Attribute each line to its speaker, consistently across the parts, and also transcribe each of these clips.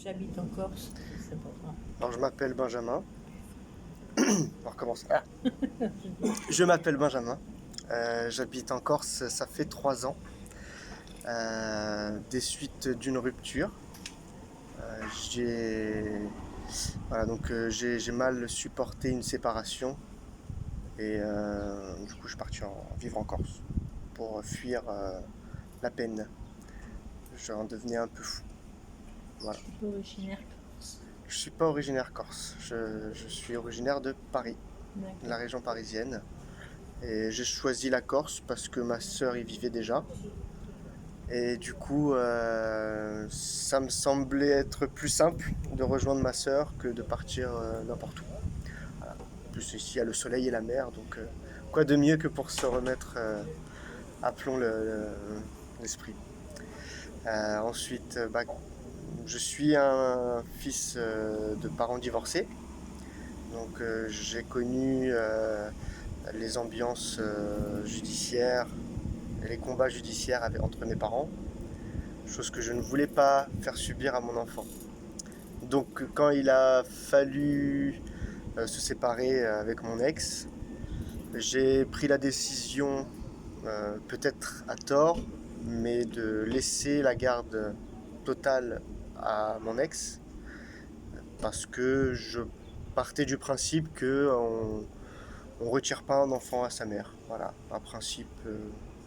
Speaker 1: J'habite en Corse, c'est pour ça.
Speaker 2: Alors je m'appelle Benjamin. On recommence. Ah. Je m'appelle Benjamin. J'habite en Corse, ça fait 3 ans. Des suites d'une rupture. J'ai voilà, donc j'ai mal supporté une séparation et du coup je suis parti vivre en Corse pour fuir la peine. J'en devenais un peu fou. Voilà.
Speaker 1: Tu es originaire corse.
Speaker 2: Je suis pas originaire corse. Je suis originaire de Paris, de
Speaker 1: D'accord.
Speaker 2: la région parisienne. Et j'ai choisi la Corse parce que ma sœur y vivait déjà. Et du coup, ça me semblait être plus simple de rejoindre ma sœur que de partir n'importe où. Voilà. En plus, ici, il y a le soleil et la mer, donc quoi de mieux que pour se remettre à plomb l'esprit. Ensuite, je suis un fils de parents divorcés, donc j'ai connu les ambiances judiciaires et les combats judiciaires entre mes parents, chose que je ne voulais pas faire subir à mon enfant. Donc quand il a fallu se séparer avec mon ex, j'ai pris la décision, peut-être à tort, mais de laisser la garde totale à mon ex, parce que je partais du principe que on retire pas un enfant à sa mère. Voilà, un principe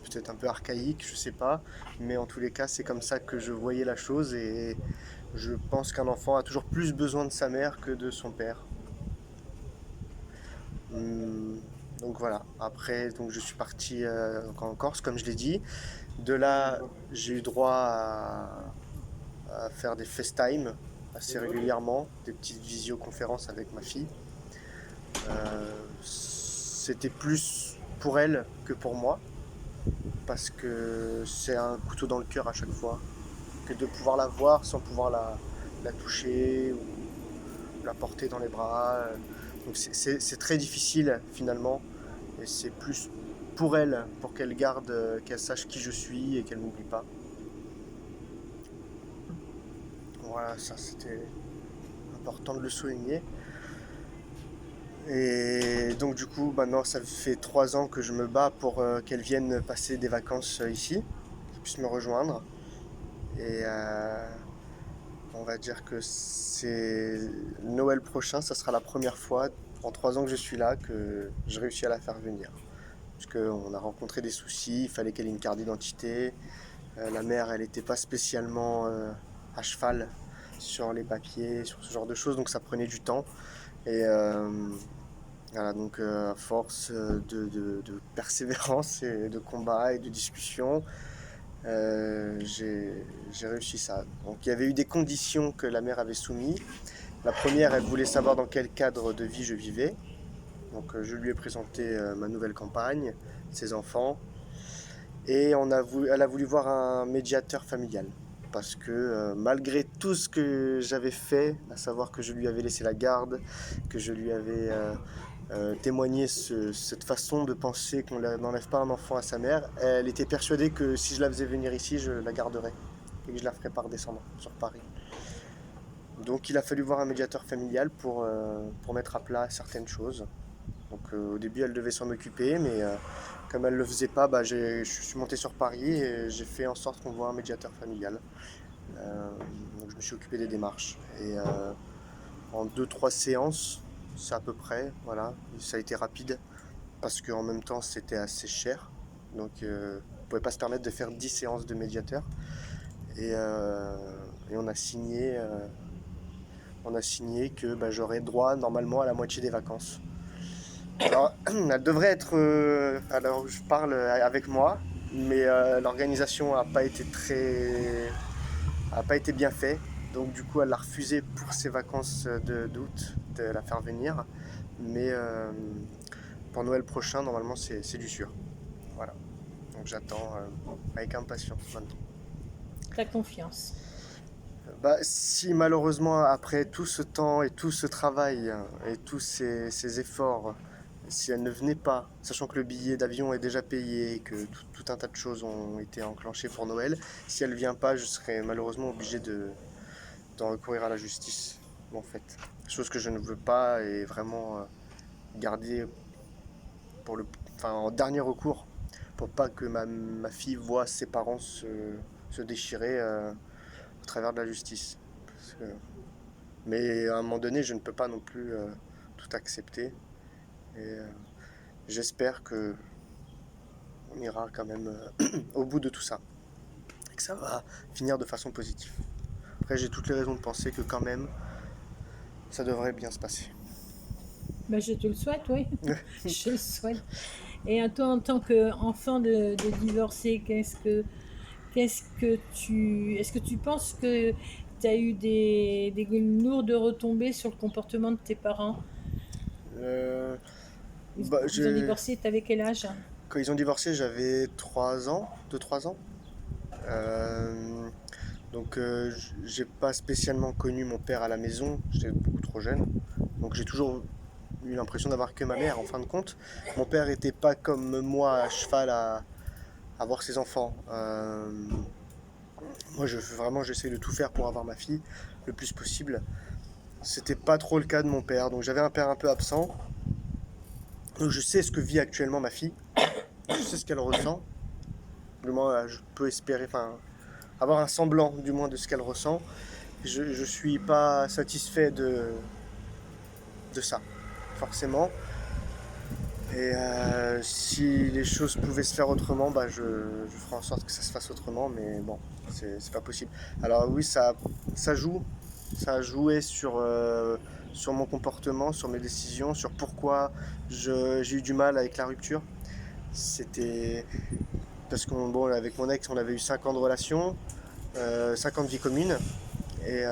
Speaker 2: peut-être un peu archaïque, je sais pas, mais en tous les cas, c'est comme ça que je voyais la chose et je pense qu'un enfant a toujours plus besoin de sa mère que de son père. Hum, donc voilà. Après, donc je suis parti en Corse, comme je l'ai dit. De là, j'ai eu droit à faire des FaceTime assez régulièrement, des petites visioconférences avec ma fille. C'était plus pour elle que pour moi, parce que c'est un couteau dans le cœur à chaque fois, que de pouvoir la voir sans pouvoir la toucher ou la porter dans les bras. Donc c'est très difficile finalement, et c'est plus pour elle, pour qu'elle garde, qu'elle sache qui je suis et qu'elle m'oublie pas. Voilà, ça c'était important de le souligner. Et donc du coup, maintenant, ça fait 3 ans que je me bats pour qu'elle vienne passer des vacances ici, qu'elle puisse me rejoindre. Et on va dire que c'est Noël prochain, ça sera la première fois en 3 ans que je suis là que je réussis à la faire venir. Parce qu'on a rencontré des soucis, il fallait qu'elle ait une carte d'identité. La mère, elle n'était pas spécialement à cheval sur les papiers, sur ce genre de choses, donc ça prenait du temps. Et voilà, donc à force de persévérance et de combat et de discussion, j'ai réussi ça. Donc il y avait eu des conditions que la mère avait soumises. La première, elle voulait savoir dans quel cadre de vie je vivais. Donc je lui ai présenté ma nouvelle campagne, ses enfants, et elle a voulu voir un médiateur familial. Parce que malgré tout ce que j'avais fait, à savoir que je lui avais laissé la garde, que je lui avais témoigné cette façon de penser qu'on n'enlève pas un enfant à sa mère, elle était persuadée que si je la faisais venir ici, je la garderais et que je la ferais pas redescendre sur Paris. Donc il a fallu voir un médiateur familial pour mettre à plat certaines choses. Donc au début elle devait s'en occuper, mais comme elle ne le faisait pas, je suis monté sur Paris et j'ai fait en sorte qu'on voit un médiateur familial. Donc je me suis occupé des démarches. Et en 2-3 séances, c'est à peu près, voilà, ça a été rapide parce qu'en même temps c'était assez cher. Donc on ne pouvait pas se permettre de faire 10 séances de médiateur. Et, euh, et on a signé que j'aurais droit normalement à la moitié des vacances. Alors, elle devrait être. Alors, je parle avec moi, mais l'organisation a pas été bien faite. Donc, du coup, elle a refusé pour ses vacances d'août de la faire venir. Mais pour Noël prochain, normalement, c'est du sûr. Voilà. Donc, j'attends avec impatience maintenant.
Speaker 1: Ta confiance.
Speaker 2: Si malheureusement, après tout ce temps et tout ce travail et tous ces efforts, si elle ne venait pas, sachant que le billet d'avion est déjà payé, que tout un tas de choses ont été enclenchées pour Noël, si elle ne vient pas, je serais malheureusement obligé d'en recourir à la justice, en fait. Chose que je ne veux pas et vraiment garder pour en dernier recours pour pas que ma fille voit ses parents se déchirer au travers de la justice. Mais à un moment donné, je ne peux pas non plus tout accepter. Et j'espère que on ira quand même au bout de tout ça. Et que ça va finir de façon positive. Après, j'ai toutes les raisons de penser que quand même, ça devrait bien se passer.
Speaker 1: Ben, je te le souhaite, oui. Je le souhaite. Et toi, en tant qu'enfant de divorcé, est-ce que tu penses que tu as eu des lourdes retombées sur le comportement de tes parents?
Speaker 2: Euh,
Speaker 1: Ils ont divorcé, t'avais quel âge?
Speaker 2: Quand ils ont divorcé, j'avais 3 ans, 2-3 ans. Euh, donc j'ai pas spécialement connu mon père à la maison, j'étais beaucoup trop jeune. Donc j'ai toujours eu l'impression d'avoir que ma mère en fin de compte. Mon père était pas comme moi à cheval à voir ses enfants. Moi vraiment j'essaie de tout faire pour avoir ma fille le plus possible. C'était pas trop le cas de mon père, donc j'avais un père un peu absent. Donc je sais ce que vit actuellement ma fille, je sais ce qu'elle ressent. Du moins je peux espérer, avoir un semblant du moins de ce qu'elle ressent. Je suis pas satisfait de ça, forcément. Et si les choses pouvaient se faire autrement, je ferai en sorte que ça se fasse autrement, mais bon, c'est pas possible. Alors oui, ça joue, ça a joué sur mon comportement, sur mes décisions, sur pourquoi j'ai eu du mal avec la rupture. C'était parce qu'avec mon ex, on avait eu 5 ans de relation, 5 ans de vie commune, et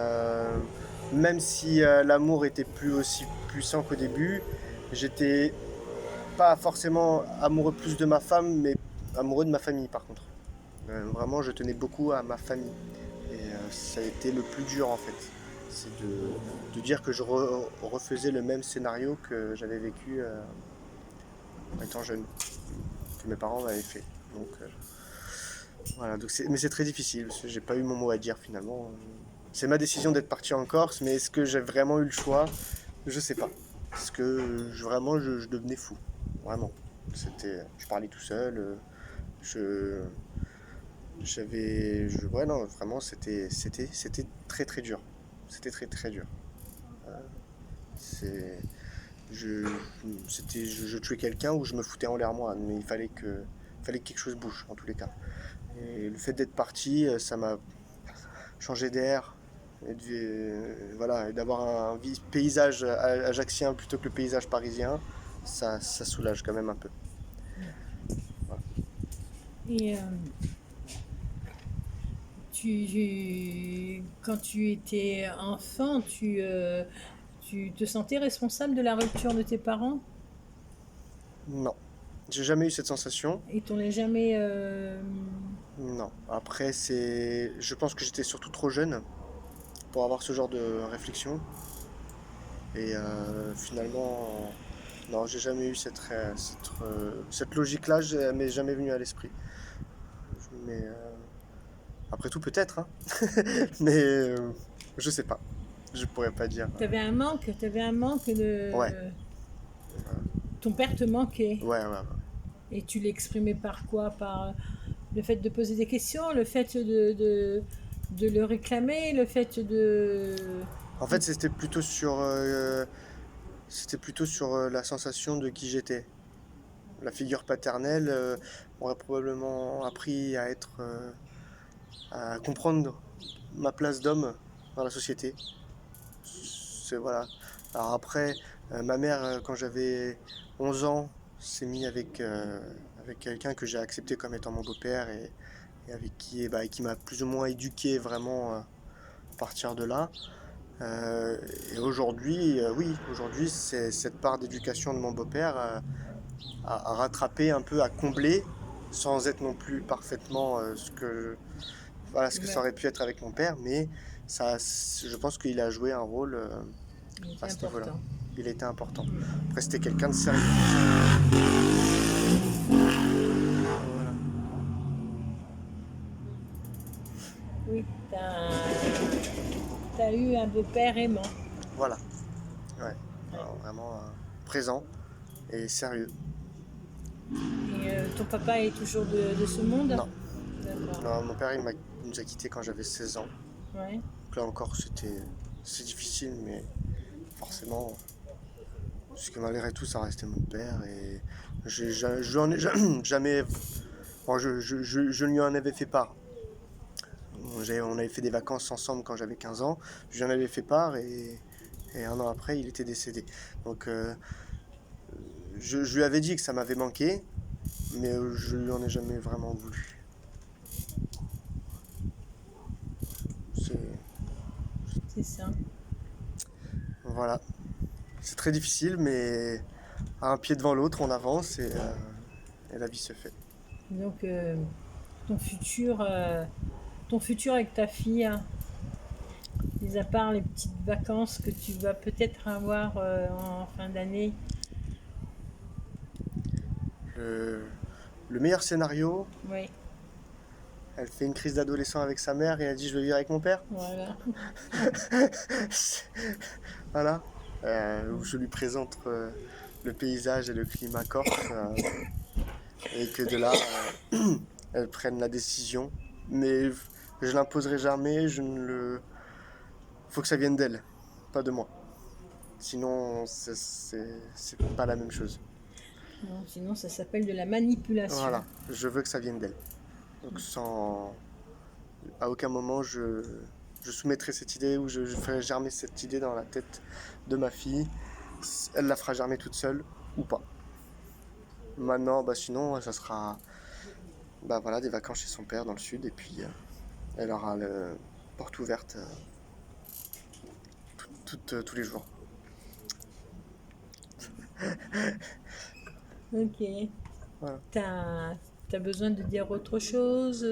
Speaker 2: même si l'amour était plus aussi puissant qu'au début, j'étais pas forcément amoureux plus de ma femme, mais amoureux de ma famille par contre. Vraiment, je tenais beaucoup à ma famille. Et ça a été le plus dur en fait. C'est de dire que je refaisais le même scénario que j'avais vécu étant jeune, que mes parents m'avaient fait. Donc voilà, mais c'est très difficile, parce que j'ai pas eu mon mot à dire finalement. C'est ma décision d'être parti en Corse, mais est-ce que j'ai vraiment eu le choix? Je sais pas. Parce que vraiment, je devenais fou. Vraiment. Je parlais tout seul. Je, ouais, non, vraiment, c'était très très dur. C'était très très dur. C'est, je, je tuais quelqu'un ou je me foutais en l'air moi, mais fallait que quelque chose bouge en tous les cas. Et le fait d'être parti, ça m'a changé d'air, voilà, et d'avoir un paysage ajaxien plutôt que le paysage parisien, ça soulage quand même un peu. Voilà.
Speaker 1: Et quand tu étais enfant, tu te sentais responsable de la rupture de tes parents?
Speaker 2: Non, j'ai jamais eu cette sensation.
Speaker 1: Ils t'ont jamais...
Speaker 2: Non. Après, je pense que j'étais surtout trop jeune pour avoir ce genre de réflexion. Et finalement, non, j'ai jamais eu cette logique-là, elle m'est jamais venue à l'esprit. Mais après tout, peut-être, hein. Mais je sais pas. Je pourrais pas dire.
Speaker 1: T'avais un manque de...
Speaker 2: Ouais,
Speaker 1: Ton père te manquait.
Speaker 2: ouais, ouais, ouais.
Speaker 1: Et tu l'exprimais par quoi? Par le fait de poser des questions, le fait de le réclamer, le fait de...
Speaker 2: En fait, c'était plutôt sur la sensation de qui j'étais. La figure paternelle m'aurait probablement appris à comprendre ma place d'homme dans la société. Voilà. Alors après, ma mère, quand j'avais 11 ans, s'est mise avec quelqu'un que j'ai accepté comme étant mon beau-père et qui m'a plus ou moins éduqué vraiment à partir de là. Et aujourd'hui, oui, aujourd'hui, c'est cette part d'éducation de mon beau-père à rattraper un peu, à combler, sans être non plus parfaitement voilà, ce que ça aurait pu être avec mon père, mais je pense qu'il a joué un rôle à ce niveau-là.
Speaker 1: important.
Speaker 2: Il était important. Après, c'était quelqu'un de sérieux. Voilà.
Speaker 1: Oui, as eu un beau-père aimant.
Speaker 2: Voilà. Ouais. Alors, vraiment présent et sérieux.
Speaker 1: Et ton papa est toujours de ce monde?
Speaker 2: Non.
Speaker 1: D'accord.
Speaker 2: Non, mon père, il nous a quittés quand j'avais 16 ans.
Speaker 1: Ouais.
Speaker 2: Donc là encore, c'est difficile, mais forcément, parce que malgré tout, ça restait mon père. Et je n'en ai jamais. Bon, je lui en avais fait part. On avait fait des vacances ensemble quand j'avais 15 ans. Je lui en avais fait part et un an après, il était décédé. Donc, je lui avais dit que ça m'avait manqué, mais je lui en ai jamais vraiment voulu. C'est,
Speaker 1: C'est ça.
Speaker 2: voilà. C'est très difficile, mais à un pied devant l'autre, on avance et la vie se fait.
Speaker 1: Donc, ton futur, euh, ton futur avec ta fille, hein, mis à part les petites vacances que tu vas peut-être avoir en fin d'année.
Speaker 2: Le, le meilleur scénario,
Speaker 1: Oui,
Speaker 2: elle fait une crise d'adolescent avec sa mère et elle dit je veux vivre avec mon père.
Speaker 1: voilà.
Speaker 2: Voilà. Où je lui présente le paysage et le climat corse et que de là, elle prenne la décision. Mais je l'imposerai jamais, je ne le... Faut que ça vienne d'elle, pas de moi. Sinon, c'est pas la même chose.
Speaker 1: Non, sinon, ça s'appelle de la manipulation.
Speaker 2: Voilà, je veux que ça vienne d'elle. Donc à aucun moment je soumettrai cette idée ou je ferai germer cette idée dans la tête de ma fille. Elle la fera germer toute seule ou pas. Maintenant, bah sinon, ça sera bah voilà, des vacances chez son père dans le sud et puis elle aura le porte ouverte tous les jours.
Speaker 1: Ok.
Speaker 2: Voilà.
Speaker 1: T'as besoin de dire autre chose?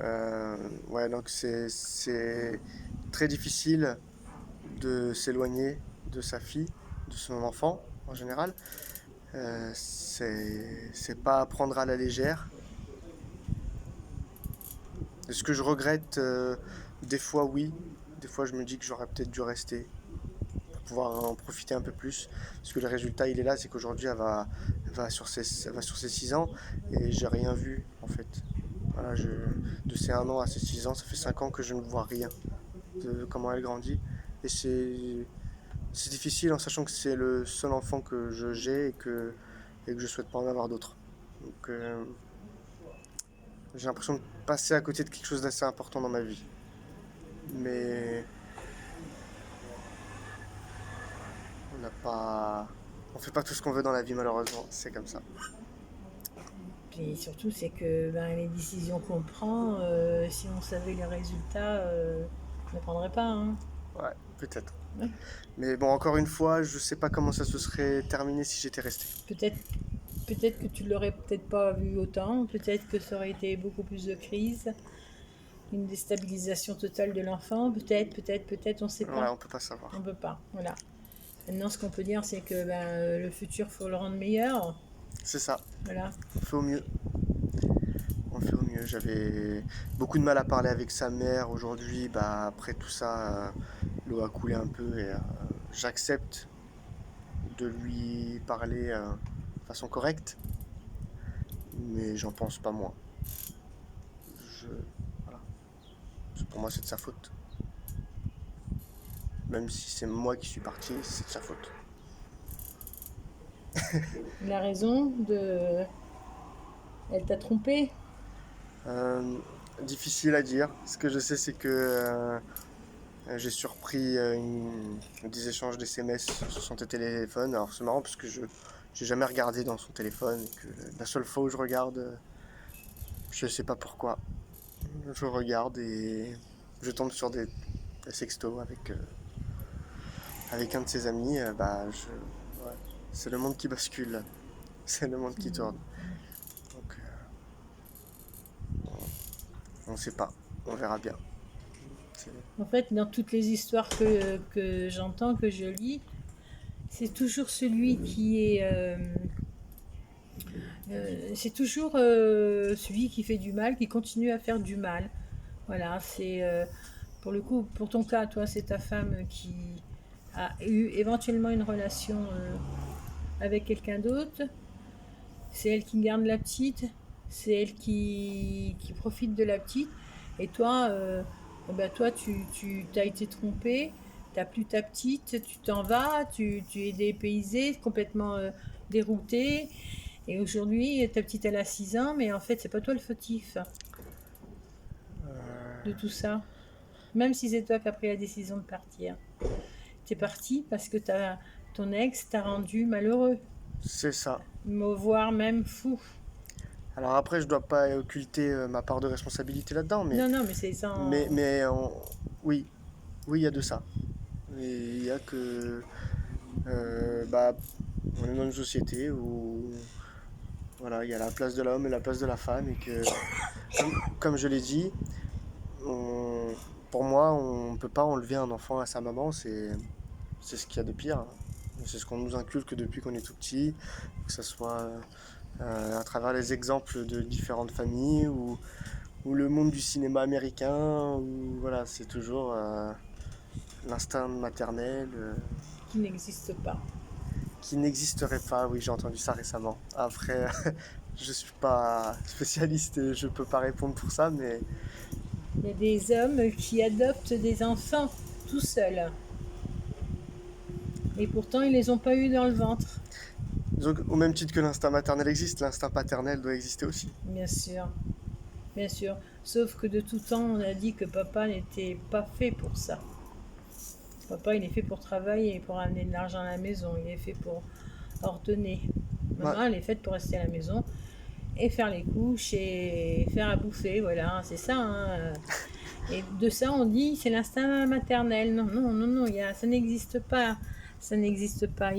Speaker 2: Hum, ouais, donc c'est très difficile de s'éloigner de sa fille, de son enfant en général. C'est pas à prendre à la légère. Ce que je regrette, des fois oui, des fois je me dis que j'aurais peut-être dû rester pour pouvoir en profiter un peu plus. Parce que le résultat il est là, c'est qu'aujourd'hui elle va sur ses 6 ans et j'ai rien vu en fait. Voilà, de ces 1 an à ses 6 ans, ça fait 5 ans que je ne vois rien de comment elle grandit. Et c'est difficile en sachant que c'est le seul enfant que j'ai et que je souhaite pas en avoir d'autres. Donc j'ai l'impression de passer à côté de quelque chose d'assez important dans ma vie. Mais on n'a pas. On fait pas tout ce qu'on veut dans la vie malheureusement, c'est comme ça.
Speaker 1: Puis surtout, c'est que ben, les décisions qu'on prend, si on savait les résultats, on ne les prendrait pas. Hein.
Speaker 2: Ouais, peut-être.
Speaker 1: Ouais.
Speaker 2: Mais bon, encore une fois, je sais pas comment ça se serait terminé si j'étais resté.
Speaker 1: Peut-être, peut-être que tu l'aurais peut-être pas vu autant. Peut-être que ça aurait été beaucoup plus de crise, une déstabilisation totale de l'enfant. Peut-être, on ne sait
Speaker 2: Ouais,
Speaker 1: pas.
Speaker 2: on peut pas savoir.
Speaker 1: On peut pas. Voilà. Maintenant, ce qu'on peut dire, c'est que ben, le futur, faut le rendre meilleur.
Speaker 2: C'est ça,
Speaker 1: Voilà.
Speaker 2: on fait au mieux. On fait au mieux. J'avais beaucoup de mal à parler avec sa mère aujourd'hui. Bah, après tout ça, l'eau a coulé un peu et j'accepte de lui parler de façon correcte, mais j'en pense pas moins. Je, voilà. Pour moi, c'est de sa faute. Même si c'est moi qui suis parti, c'est de sa faute.
Speaker 1: La raison de... Elle t'a trompé.
Speaker 2: Euh, Difficile à dire. Ce que je sais, c'est que j'ai surpris des échanges d'SMS sur son téléphone. Alors c'est marrant parce que je j'ai jamais regardé dans son téléphone et que la seule fois où je regarde, je sais pas pourquoi. Je regarde et je tombe sur des sextos avec un de ses amis. Ouais, c'est le monde qui bascule. C'est le monde qui tourne. Donc on sait pas. On verra bien. C'est-
Speaker 1: En fait, dans toutes les histoires que j'entends, que je lis, c'est toujours celui C'est toujours celui qui fait du mal, qui continue à faire du mal. Voilà, c'est pour le coup, pour ton cas, toi, c'est ta femme qui a eu éventuellement une relation avec quelqu'un d'autre. C'est elle qui garde la petite, c'est elle qui profite de la petite. Et toi, toi tu as été trompé, t'as plus ta petite, tu t'en vas, tu es dépaysé, complètement dérouté. Et aujourd'hui, ta petite, elle a 6 ans, mais en fait, c'est pas toi le fautif de tout ça. Même si c'est toi qui as pris la décision de partir. T'es parti parce que ton ex t'a rendu malheureux,
Speaker 2: C'est ça.
Speaker 1: voire même fou.
Speaker 2: Alors après, je dois pas occulter ma part de responsabilité là-dedans,
Speaker 1: Non, non, mais c'est
Speaker 2: mais,
Speaker 1: sans...
Speaker 2: mais oui, oui, il y a de ça. Et il y a que, bah, on est dans une société où, voilà, il y a la place de l'homme et la place de la femme, et que, comme je l'ai dit, on- pour moi, on ne peut pas enlever un enfant à sa maman, c'est ce qu'il y a de pire. C'est ce qu'on nous inculque depuis qu'on est tout petit, que ce soit à travers les exemples de différentes familles ou le monde du cinéma américain, où voilà, c'est toujours l'instinct maternel
Speaker 1: qui n'existe pas.
Speaker 2: qui n'existerait pas. Oui, j'ai entendu ça récemment. Après, je suis pas spécialiste et je peux pas répondre pour ça, mais
Speaker 1: Il y a des hommes qui adoptent des enfants tout seuls. Et pourtant, ils les ont pas eu dans le ventre.
Speaker 2: donc, au même titre que l'instinct maternel existe, l'instinct paternel doit exister aussi.
Speaker 1: Bien sûr, bien sûr. Sauf que de tout temps, on a dit que papa n'était pas fait pour ça. Papa, il est fait pour travailler et pour amener de l'argent à la maison. Il est fait pour ordonner.
Speaker 2: Ouais,
Speaker 1: Maman, elle est faite pour rester à la maison et faire les couches et faire à bouffer. Voilà, c'est ça. Hein. Et de ça, on dit c'est l'instinct maternel. Non, non, non, non, ça n'existe pas. Ça n'existe pas.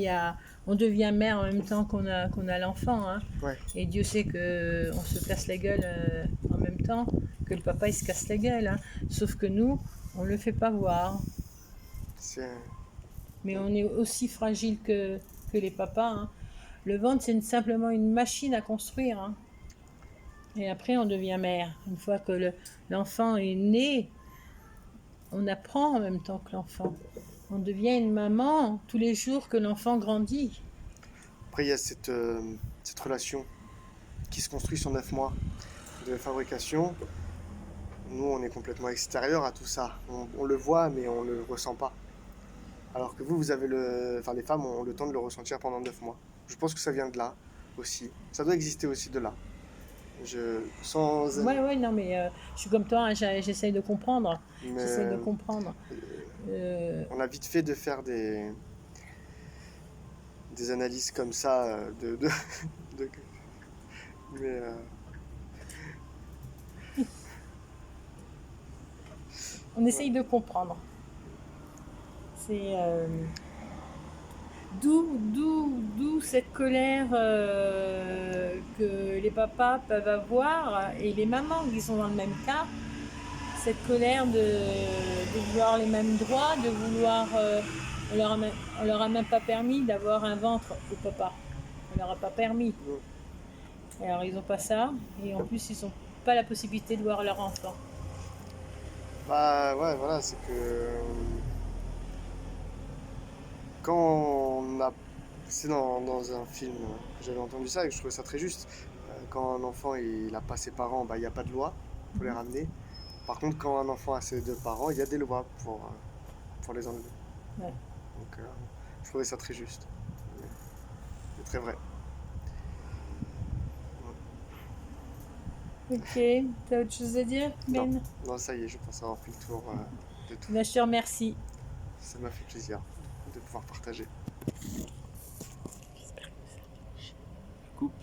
Speaker 1: On devient mère en même temps qu'on a l'enfant. Hein.
Speaker 2: ouais,
Speaker 1: Et Dieu sait qu'on se casse la gueule en même temps que le papa il se casse la gueule. Hein. Sauf que nous, on ne le fait pas voir.
Speaker 2: c'est
Speaker 1: Mais on est aussi fragile que les papas. Hein. Le ventre, c'est simplement une machine à construire. Hein. Et après, on devient mère. Une fois que l'enfant est né, on apprend en même temps que l'enfant. On devient une maman tous les jours que l'enfant grandit.
Speaker 2: après il y a cette relation qui se construit sur 9 mois de fabrication. Nous, on est complètement extérieur à tout ça. On le voit, mais on le ressent pas. Alors que vous avez enfin les femmes ont le temps de le ressentir pendant 9 mois. Je pense que ça vient de là aussi. Ça doit exister aussi de là. Sans,
Speaker 1: Ouais, ouais, non, mais je suis comme toi, hein, j'essaye de comprendre. J'essaye de
Speaker 2: mais
Speaker 1: comprendre.
Speaker 2: on a vite fait de faire des analyses comme ça de- mais
Speaker 1: On
Speaker 2: ouais.
Speaker 1: essaye de comprendre. C'est d'où cette colère que les papas peuvent avoir et les mamans qui sont dans le même cas. Cette colère de vouloir les mêmes droits, de vouloir. On leur a même pas permis d'avoir un ventre au papa. On leur a pas permis. Alors ils ont pas ça et en plus ils ont pas la possibilité de voir leur enfant.
Speaker 2: Bah ouais, voilà, c'est que quand on a c'est dans un film que j'avais entendu ça et que je trouvais ça très juste. Quand un enfant il a pas ses parents, bah il n'y a pas de loi pour les
Speaker 1: Mhm.
Speaker 2: ramener. Par contre, quand un enfant a ses deux parents, il y a des lois pour les enlever.
Speaker 1: Ouais.
Speaker 2: Donc je trouvais ça très juste. C'est très vrai.
Speaker 1: Ok, t'as autre chose à dire,
Speaker 2: Non,
Speaker 1: Ben?
Speaker 2: non, ça y est, je pense avoir fait le tour de tout.
Speaker 1: Ben, je te remercie.
Speaker 2: Ça m'a fait plaisir de pouvoir partager.